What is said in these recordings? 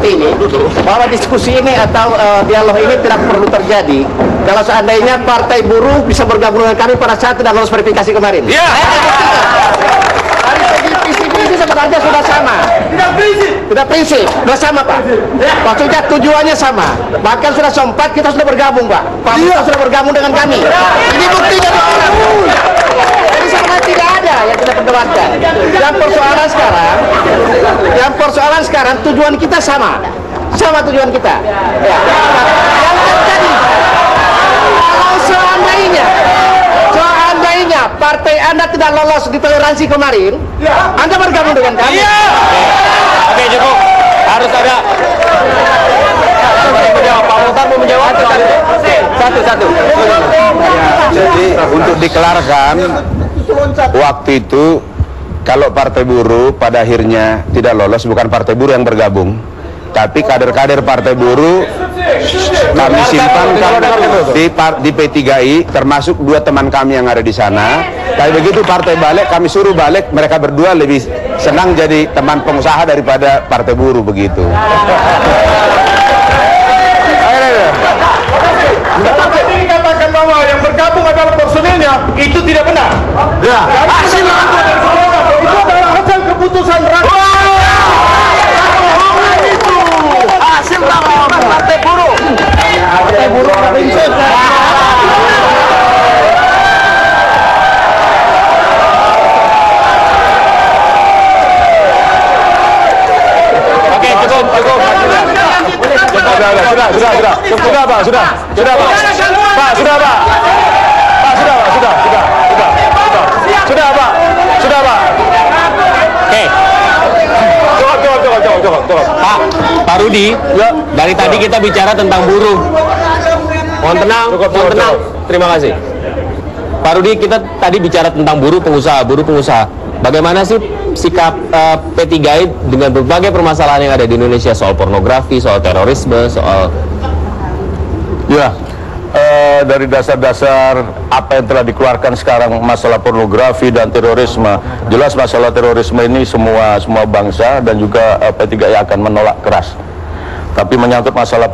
seperti ini, bahwa diskusi ini atau dialog ini tidak perlu terjadi kalau seandainya Partai Buruh bisa bergabung dengan kami pada saat tidak lolos verifikasi kemarin. Iya. Dari segi visi sebenarnya sudah sama. Tidak prinsip, sudah sama Pak. Maksudnya tujuannya sama. Bahkan sudah sempat kita sudah bergabung Pak. Pak Musa sudah bergabung dengan kami. Ini buktinya Pak. Jadi sama tidak ada yang kita perdebatkan. Yang persoalan sekarang tujuan kita sama tujuan kita. Ya. Yang terjadi kalau seandainya partai Anda tidak lolos di toleransi kemarin, Anda bergabung dengan kami. Oke, cukup. Harus ada. Pak Muhtar mau menjawab satu. Jadi untuk dikelarkan, waktu itu kalau Partai Buruh pada akhirnya tidak lolos, bukan Partai Buruh yang bergabung, tapi kader-kader Partai Buruh kami simpan di P3I, termasuk 2 teman kami yang ada di sana. Tapi begitu partai balik, kami suruh balik, mereka berdua lebih senang jadi teman pengusaha daripada Partai Buruh begitu. Tetapi dikatakan bahwa yang bergabung adalah personilnya, itu tidak benar. Ya. Hasil itu adalah hasil keputusan rakyat. Hasil rapat Partai Buruh. Partai Buruh prinsip. Oke, cukup. Sudah, Pak. Sudah, Pak. Oke. Coba. Pak Rudi, dari tadi kita bicara tentang buruh. Mohon tenang. Terima kasih. Pak Rudi, kita tadi bicara tentang buruh pengusaha. Bagaimana sih sikap P3I dengan berbagai permasalahan yang ada di Indonesia, soal pornografi, soal terorisme, soal... Ya, dari dasar-dasar apa yang telah dikeluarkan sekarang masalah pornografi dan terorisme, jelas masalah terorisme ini semua bangsa dan juga P3I akan menolak keras. Tapi menyangkut masalah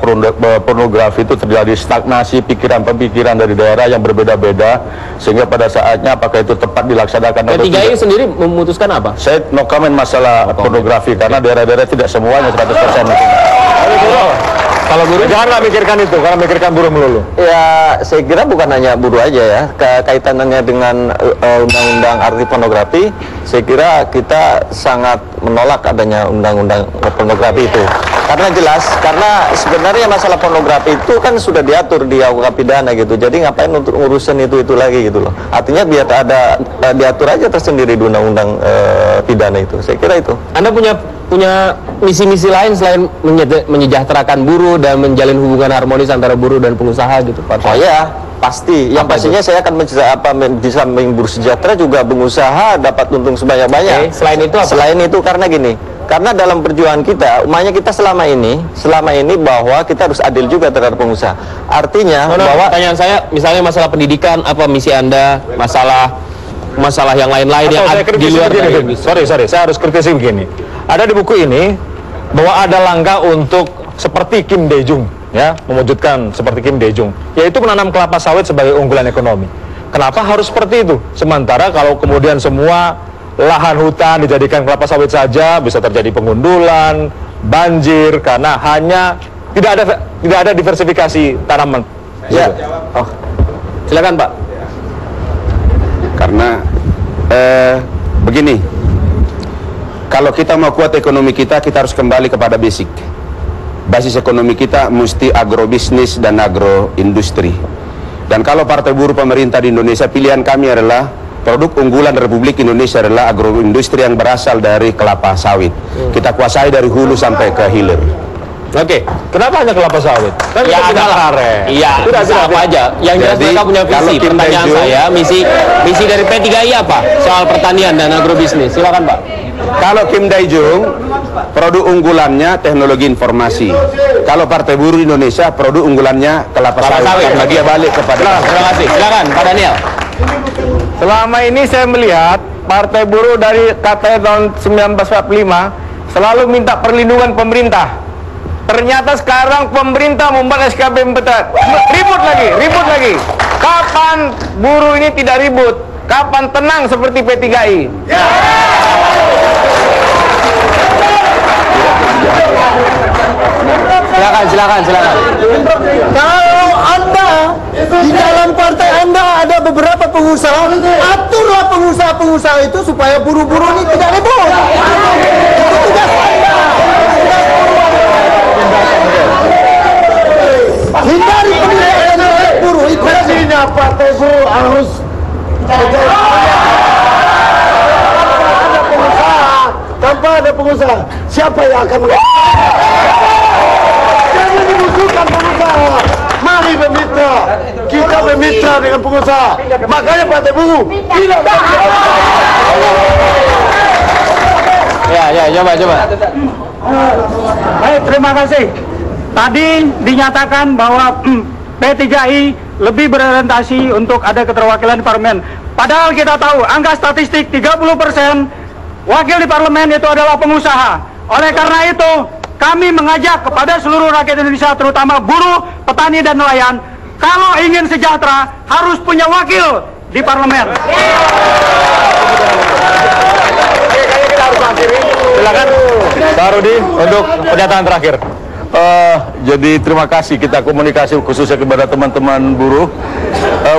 pornografi itu terjadi stagnasi pemikiran dari daerah yang berbeda-beda, sehingga pada saatnya apakah itu tepat dilaksanakan atau P3I tidak. sendiri memutuskan apa? Saya no comment masalah pornografi karena daerah-daerah tidak semuanya 100%. Kalau buruh janganlah mikirkan itu, kalau mikirkan buruh melulu. Ya, saya kira bukan hanya buruh aja ya, kaitannya dengan undang-undang arti pornografi, saya kira kita sangat menolak adanya undang-undang pornografi itu. Karena jelas, karena sebenarnya masalah pornografi itu kan sudah diatur di KUHP pidana gitu. Jadi ngapain untuk ngurusin itu lagi gitu loh. Artinya biar ada diatur aja tersendiri di undang-undang pidana itu. Saya kira itu. Anda punya misi-misi lain selain menyejahterakan buruh dan menjalin hubungan harmonis antara buruh dan pengusaha gitu, Pak? Oh ya, pasti. Yang pastinya saya akan di samping buruh sejahtera juga pengusaha dapat untung sebanyak-banyak. Selain itu apa? Selain itu karena gini, karena dalam perjuangan kita, umumnya kita selama ini bahwa kita harus adil juga terhadap pengusaha. Artinya bahwa pertanyaan saya, misalnya masalah pendidikan, apa misi Anda, masalah yang lain-lain yang di luar dari Sorry, saya harus kritisi begini. Ada di buku ini bahwa ada langkah untuk seperti Kim Dae-jung, ya, mewujudkan seperti Kim Dae-jung, yaitu menanam kelapa sawit sebagai unggulan ekonomi. Kenapa harus seperti itu? Sementara kalau kemudian semua lahan hutan dijadikan kelapa sawit saja, bisa terjadi pengundulan, banjir, karena hanya tidak ada diversifikasi tanaman. ya, Silakan Pak. Karena begini, kalau kita mau kuat ekonomi kita harus kembali kepada basic. Basis ekonomi kita mesti agrobisnis dan agroindustri. Dan kalau Partai Buruh pemerintah di Indonesia, pilihan kami adalah produk unggulan Republik Indonesia adalah agroindustri yang berasal dari kelapa sawit. Kita kuasai dari hulu sampai ke hilir. Oke, kenapa hanya kelapa sawit? Kan Ya ada lah. Iya, apa aja. Yang jelas mereka punya visi. Pertanyaan saya, misi dari P3I apa? Soal pertanian dan agrobisnis. Silakan Pak. Kalau Kim Dae-jung, produk unggulannya teknologi informasi. Kalau Partai Buruh Indonesia, produk unggulannya kelapa sawit. Karena dia balik kepada... Terima kasih. Silakan Pak Daniel. Selama ini saya melihat Partai Buruh dari KTI tahun 1945 selalu minta perlindungan pemerintah. Ternyata sekarang pemerintah membuat SKB 4. Ribut lagi. Kapan buruh ini tidak ribut? Kapan tenang seperti P3I? Silakan. Kalau Anda di dalam partai Anda ada beberapa pengusaha, aturlah pengusaha-pengusaha itu supaya buruh-buruh ini tidak ribut. Itu tugas Anda. Hindari penilaian buruh. Itu pastinya partai buruh harus ada pengusaha. Tanpa ada pengusaha, siapa yang akan jangan dimusuhkan pengusaha. Mari bermitra. Kita bermitra dengan pengusaha. Makanya partai buruh tidak. Ya, coba. Baik, terima kasih. Tadi dinyatakan bahwa P3I lebih berorientasi untuk ada keterwakilan di parlemen. Padahal kita tahu angka statistik 30% wakil di parlemen itu adalah pengusaha. Oleh karena itu, kami mengajak kepada seluruh rakyat Indonesia, terutama buruh, petani, dan nelayan, kalau ingin sejahtera harus punya wakil di parlemen. Silakan Pak Rudi untuk pernyataan terakhir. Jadi terima kasih kita komunikasi khususnya kepada teman-teman buruh,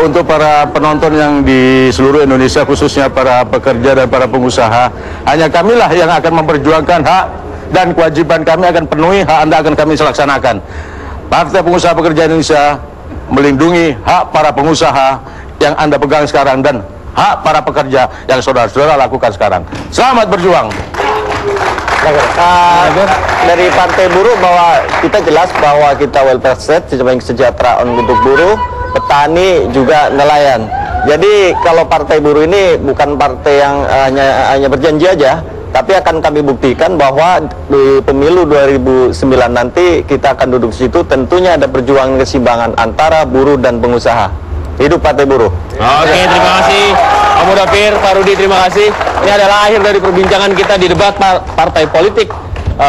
untuk para penonton yang di seluruh Indonesia, khususnya para pekerja dan para pengusaha. Hanya kamilah yang akan memperjuangkan hak dan kewajiban kami akan penuhi, hak Anda akan kami laksanakan. Partai Pengusaha Pekerja Indonesia melindungi hak para pengusaha yang Anda pegang sekarang dan hak para pekerja yang saudara-saudara lakukan sekarang. Selamat berjuang. Dari Partai Buruh bahwa kita jelas bahwa kita welfare state, kesejahteraan untuk buruh, petani, juga nelayan. Jadi kalau Partai Buruh ini bukan partai yang hanya berjanji aja, tapi akan kami buktikan bahwa di pemilu 2009 nanti kita akan duduk di situ. Tentunya ada perjuangan keseimbangan antara buruh dan pengusaha. Hidup Partai Buruh. Oke, terima kasih Pak Mudofir, Pak Rudi, terima kasih. Ini adalah akhir dari perbincangan kita di debat partai politik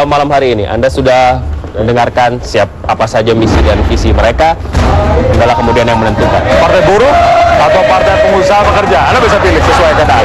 malam hari ini. Anda sudah mendengarkan apa saja misi dan visi mereka, adalah kemudian yang menentukan. Partai buruh atau partai pengusaha pekerja, Anda bisa pilih sesuai keadaan.